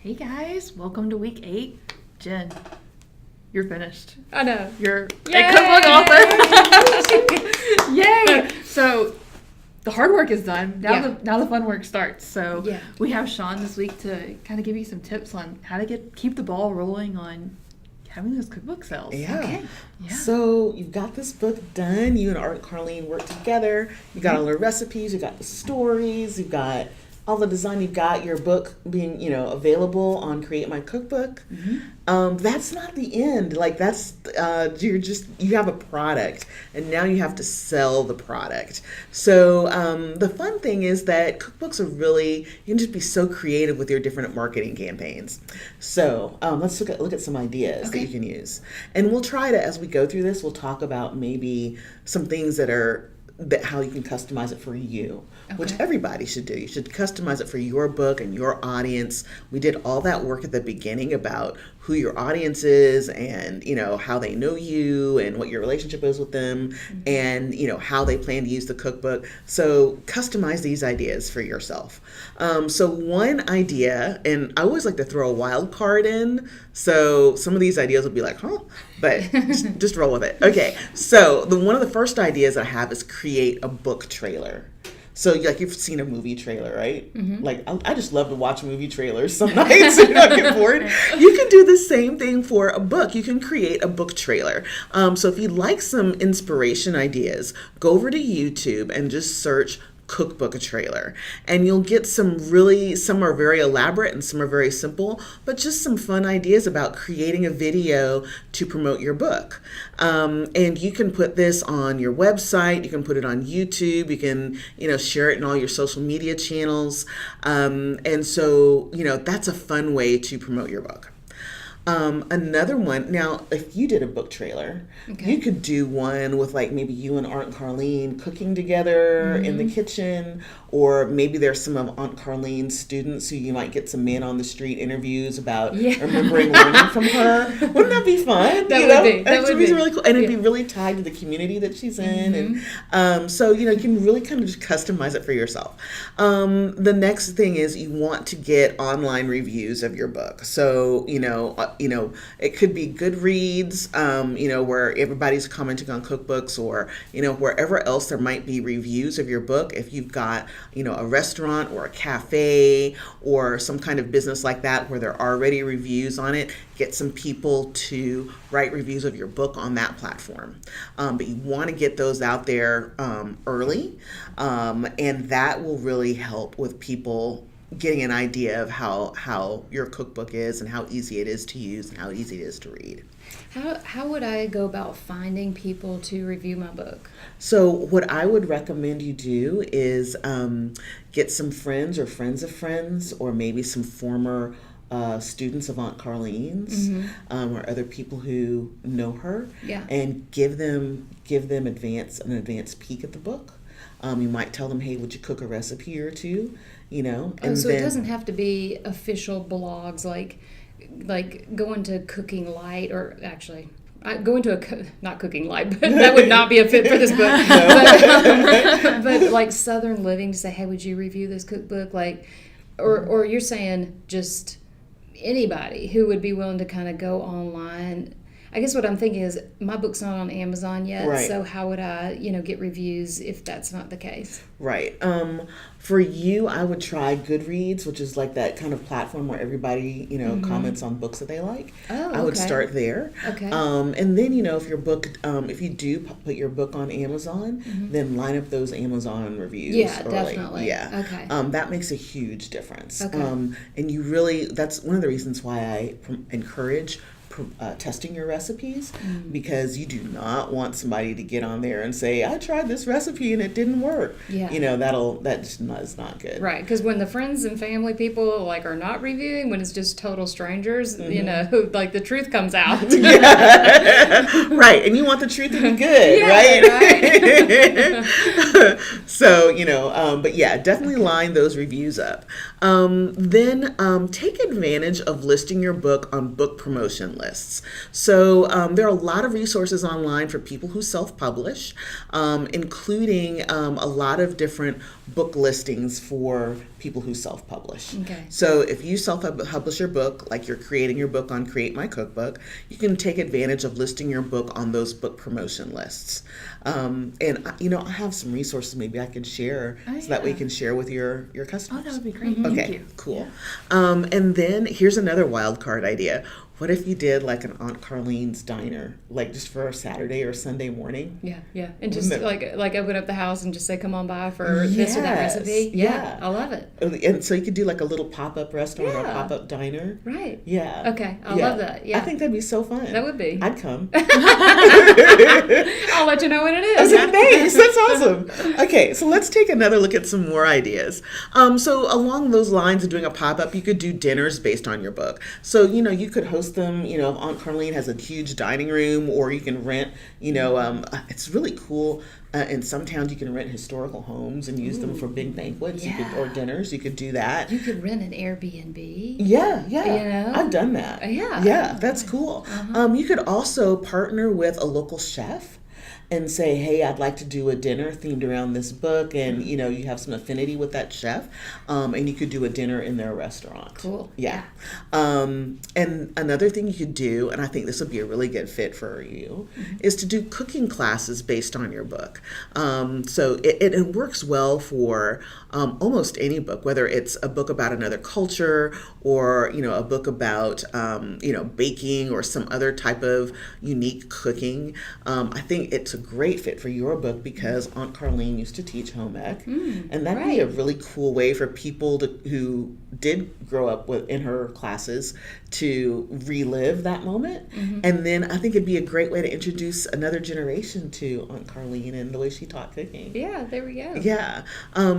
Hey guys, welcome to week 8. Jen, you're finished. I know. You're Yay! a cookbook author. Yay! So the hard work is done. Now the fun work starts. So we have Sean this week to kind of give you some tips on how to keep the ball rolling on having those cookbook sales. Yeah. Okay. Yeah. So you've got this book done. You and Art and Carlene work together. You got all the recipes. You got the stories. You've got all the design. You've got your book being, available on Create My Cookbook. That's not the end. Like that's you have a product, and now you have to sell the product. So the fun thing is that cookbooks are really, you can just be so creative with your different marketing campaigns. So let's look at some ideas that you can use, and we'll try to, as we go through this, we'll talk about maybe some things that how you can customize it for you, which everybody should do. You should customize it for your book and your audience. We did all that work at the beginning about who your audience is and, how they know you and what your relationship is with them and, how they plan to use the cookbook. So customize these ideas for yourself. So one idea, and I always like to throw a wild card in. So some of these ideas will be like, but just roll with it. Okay. So one of the first ideas I have is create a book trailer. So like you've seen a movie trailer, right? Like I just love to watch movie trailers some nights. I get bored. You can do the same thing for a book. You can create a book trailer. So if you'd like some inspiration ideas, go over to YouTube and just search cookbook trailer, and you'll get some are very elaborate and some are very simple, but just some fun ideas about creating a video to promote your book. And you can put this on your website, you can put it on YouTube, you can share it in all your social media channels, and so that's a fun way to promote your book. Another one, now, if you did a book trailer, you could do one with like maybe you and Aunt Carlene cooking together in the kitchen, or maybe there's some of Aunt Carlene's students who you might get some man on the street interviews about remembering learning from her. Wouldn't that be fun? That would be really cool. And it'd be really tied to the community that she's in. And so, you can really kind of just customize it for yourself. The next thing is you want to get online reviews of your book. So, it could be Goodreads, where everybody's commenting on cookbooks, or, wherever else there might be reviews of your book. If you've got, a restaurant or a cafe or some kind of business like that where there are already reviews on it, get some people to write reviews of your book on that platform. But you want to get those out there early, and that will really help with people getting an idea of how your cookbook is and how easy it is to use and how easy it is to read. How would I go about finding people to review my book? So what I would recommend you do is get some friends or friends of friends, or maybe some former students of Aunt Carlene's, or other people who know her, and give them an advance peek at the book. You might tell them, hey, would you cook a recipe or two? And so it doesn't have to be official blogs like going to Cooking Light, or actually going to not Cooking Light, but that would not be a fit for this book. But like Southern Living, to say, hey, would you review this cookbook? Or you're saying just anybody who would be willing to kind of go online. I guess what I'm thinking is my book's not on Amazon yet, so how would I, get reviews if that's not the case? Right. For you, I would try Goodreads, which is like that kind of platform where everybody, comments on books that they like. I would start there. Okay. And then, if your book, if you do put your book on Amazon, then line up those Amazon reviews early. Definitely. Yeah. Okay. That makes a huge difference. Okay. And you really, that's one of the reasons why I encourage testing your recipes, because you do not want somebody to get on there and say, I tried this recipe and it didn't work. Yeah. That's not good. Right, because when the friends and family people are not reviewing, when it's just total strangers, the truth comes out. Right, and you want the truth to be good, right? So, but yeah, definitely line those reviews up. Then take advantage of listing your book on book promotion lists. So there are a lot of resources online for people who self-publish, including a lot of different book listings for people who self-publish. Okay. So if you self-publish your book, like you're creating your book on Create My Cookbook, you can take advantage of listing your book on those book promotion lists. And I have some resources maybe I can share so that way you can share with your customers. Oh, that would be great. Okay, Thank you. cool. And then here's another wild card idea. What if you did like an Aunt Carlene's diner, like just for a Saturday or Sunday morning? Yeah. And just like open up the house and just say, come on by for this or that recipe. Yeah, I love it. And so you could do like a little pop-up restaurant or a pop-up diner. Right. Yeah. Okay, I love that. Yeah. I think that'd be so fun. That would be. I'd come. I'll let you know when it is. Okay, thanks. That's awesome. Okay, so let's take another look at some more ideas. So along those lines of doing a pop-up, you could do dinners based on your book. So, you could host them, if Aunt Carlene has a huge dining room, or you can rent, it's really cool. In some towns, you can rent historical homes and use them for big banquets or dinners. You could do that. You could rent an Airbnb. Yeah. I've done that. Yeah, that's cool. You could also partner with a local chef and say, hey, I'd like to do a dinner themed around this book, and you have some affinity with that chef, and you could do a dinner in their restaurant. Cool. Yeah. And another thing you could do, and I think this would be a really good fit for you, is to do cooking classes based on your book. So it works well for almost any book, whether it's a book about another culture or a book about baking or some other type of unique cooking. I think it's a great fit for your book because Aunt Carlene used to teach home ec, and that'd be a really cool way for people who did grow up in her classes to relive that moment. And then I think it'd be a great way to introduce another generation to Aunt Carlene and the way she taught cooking. Yeah, there we go. Yeah.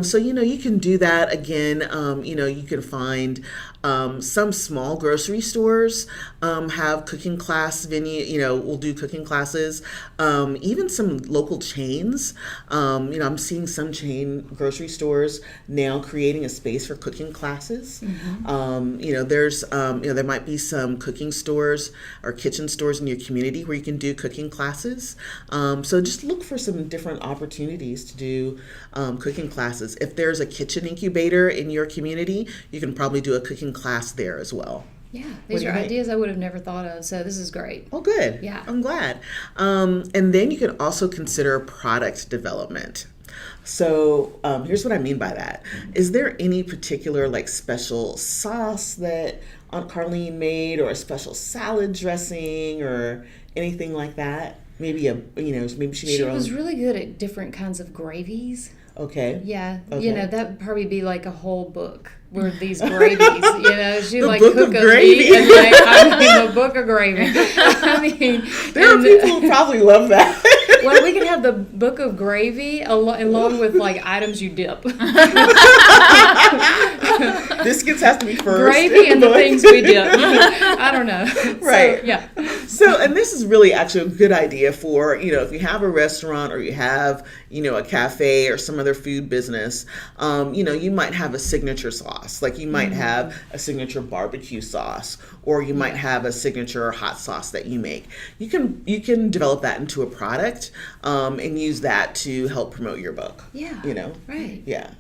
So, you can do that. Again, you can find some small grocery stores have cooking class venue, will do cooking classes. Even some local chains. I'm seeing some chain grocery stores now creating a space for cooking classes. There's, there might be some cooking stores or kitchen stores in your community where you can do cooking classes. So just look for some different opportunities to do cooking classes. If there's a kitchen incubator in your community, you can probably do a cooking class there as well. Yeah, these are ideas I would have never thought of, so this is great. Oh, good. Yeah. I'm glad. And then you can also consider product development. So here's what I mean by that. Is there any particular special sauce that Aunt Carlene made, or a special salad dressing or anything like that? Maybe maybe she made her own. She was really good at different kinds of gravies. Okay. Yeah. Okay. That would probably be like a whole book where these gravies, she the like book cook of a gravy. meat and the book of gravy. There are people who probably love that. Well, we can have the book of gravy along with items you dip. Biscuits has to be first. Gravy and the things we dip. I don't know. Right. So, yeah. So, and this is really actually a good idea for, if you have a restaurant or you have, a cafe or some other food business, you might have a signature sauce. Like you might have a signature barbecue sauce, or you might have a signature hot sauce that you make. You can develop that into a product and use that to help promote your book. Yeah. Right. Yeah.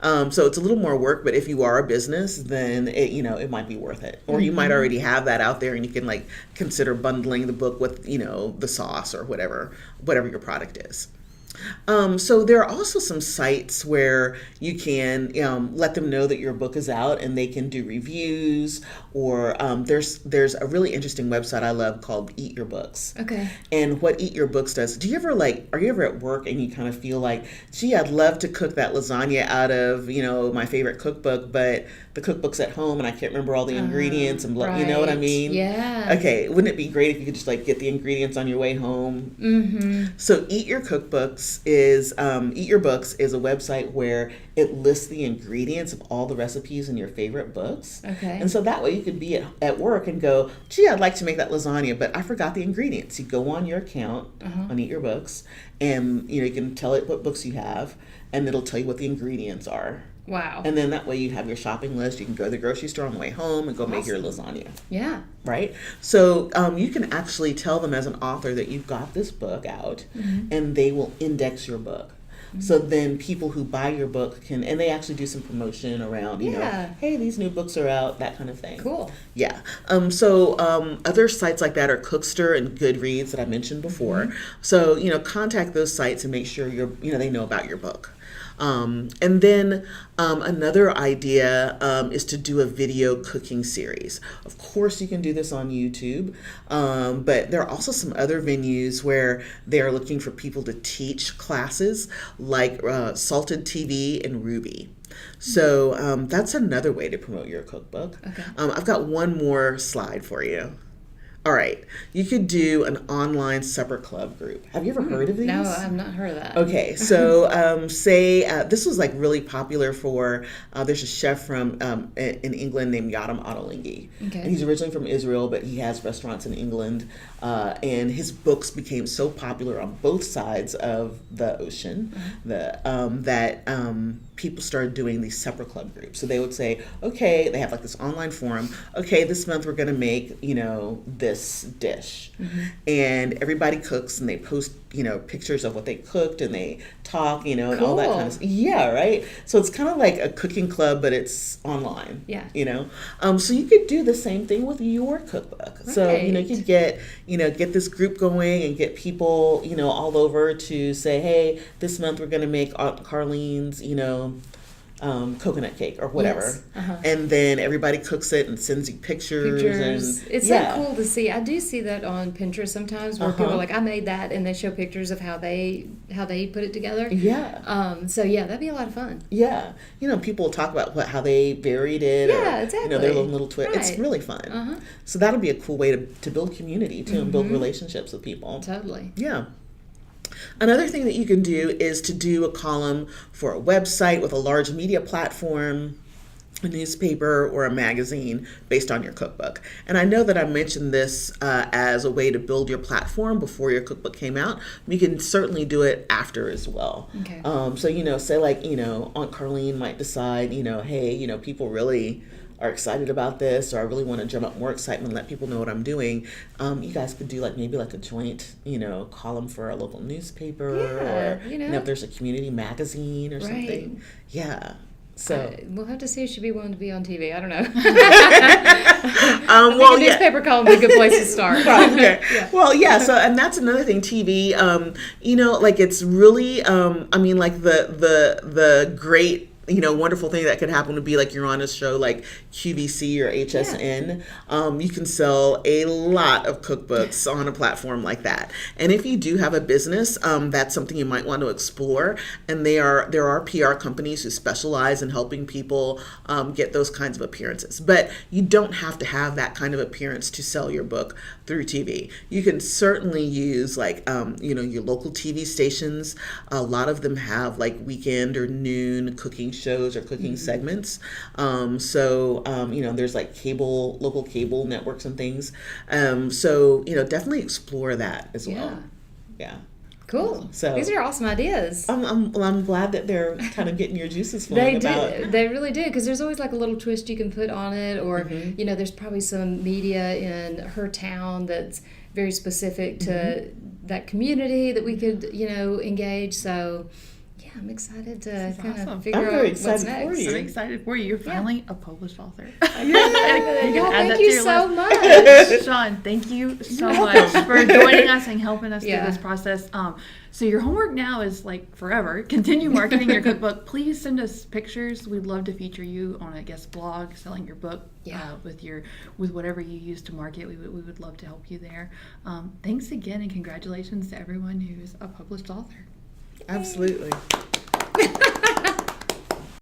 So it's a little more work, but if you are a business, then it might be worth it. Or you might already have that out there, and you can consider bundling the book with the sauce or whatever your product is. So there are also some sites where you can let them know that your book is out, and they can do reviews. Or there's a really interesting website I love called Eat Your Books. Okay. And what Eat Your Books does, are you ever at work and you kind of feel like, gee, I'd love to cook that lasagna out of my favorite cookbook, but the cookbook's at home and I can't remember all the ingredients and blah, you know what I mean? Yeah. Okay, wouldn't it be great if you could just get the ingredients on your way home? Mm-hmm. So Eat Your Books is a website where it lists the ingredients of all the recipes in your favorite books. Okay. And so that way you could be at work and go, gee, I'd like to make that lasagna, but I forgot the ingredients. You go on your account on Eat Your Books, and you can tell it what books you have, and it'll tell you what the ingredients are. Wow. And then that way you have your shopping list. You can go to the grocery store on the way home and go make your lasagna. Yeah. Right? So you can actually tell them as an author that you've got this book out, and they will index your book. So then people who buy your book can, and they actually do some promotion around, you know, hey, these new books are out, that kind of thing. Cool. Yeah. So other sites like that are Cookster and Goodreads that I mentioned before. So, you know, contact those sites and make sure they know about your book. And then another idea is to do a video cooking series. Of course, you can do this on YouTube, but there are also some other venues where they are looking for people to teach classes, like Salted TV and Ruby. So that's another way to promote your cookbook. Okay. I've got one more slide for you. All right, you could do an online supper club group. Have you ever heard of these? No, I've not heard of that. Okay, so say this was like really popular for, there's a chef from in England named Yadam Ottolenghi. Okay. And he's originally from Israel, but he has restaurants in England. And his books became so popular on both sides of the ocean that people started doing these supper club groups. So they would say, okay, they have like this online forum. Okay, this month we're going to make, this dish. And everybody cooks and they post, pictures of what they cooked and they talk, and all that kind of stuff. Yeah, right? So it's kind of like a cooking club, but it's online. Yeah. So you could do the same thing with your cookbook. Right. So, you could get this group going and get people, all over to say, hey, this month we're going to make Aunt Carlene's, coconut cake or whatever. Yes. Uh-huh. And then everybody cooks it and sends you pictures. And, it's so cool to see. I do see that on Pinterest sometimes where people are like, I made that, and they show pictures of how they put it together. Yeah. So yeah, that'd be a lot of fun. Yeah. People talk about how they varied it. Yeah, or, exactly. Their little twist. Right. It's really fun. Uh-huh. So that'll be a cool way to build community too and build relationships with people. Totally. Yeah. Another thing that you can do is to do a column for a website with a large media platform, a newspaper, or a magazine based on your cookbook. And I know that I mentioned this as a way to build your platform before your cookbook came out. You can certainly do it after as well. Okay. So, say like, Aunt Carlene might decide, hey, people really are excited about this, or I really want to drum up more excitement and let people know what I'm doing. You guys could do maybe a joint, column for a local newspaper, or if there's a community magazine or something. Yeah. So we'll have to see if she'd be willing to be on TV. I don't know. Well, a newspaper column would be a good place to start. Okay. Yeah. Well, yeah. So, and that's another thing. TV. It's really. The great, wonderful thing that could happen would be you're on a show like QVC or HSN. Yeah. You can sell a lot of cookbooks on a platform like that. And if you do have a business, that's something you might want to explore. And there are PR companies who specialize in helping people get those kinds of appearances. But you don't have to have that kind of appearance to sell your book through TV. You can certainly use your local TV stations. A lot of them have weekend or noon cooking shows or cooking segments. There's local cable networks and things. Definitely explore that as well. Yeah. Cool. So these are awesome ideas. I'm glad that they're kind of getting your juices flowing. They really do, because there's always a little twist you can put on it, or there's probably some media in her town that's very specific to that community that we could engage. So I'm excited to kind of figure out what's next. I'm excited for you. You're finally a published author. Thank you so much. Sean, thank you so much for joining us and helping us through this process. So your homework now is forever. Continue marketing your cookbook. Please send us pictures. We'd love to feature you on a guest blog selling your book with whatever you use to market. We would love to help you there. Thanks again, and congratulations to everyone who's a published author. Absolutely.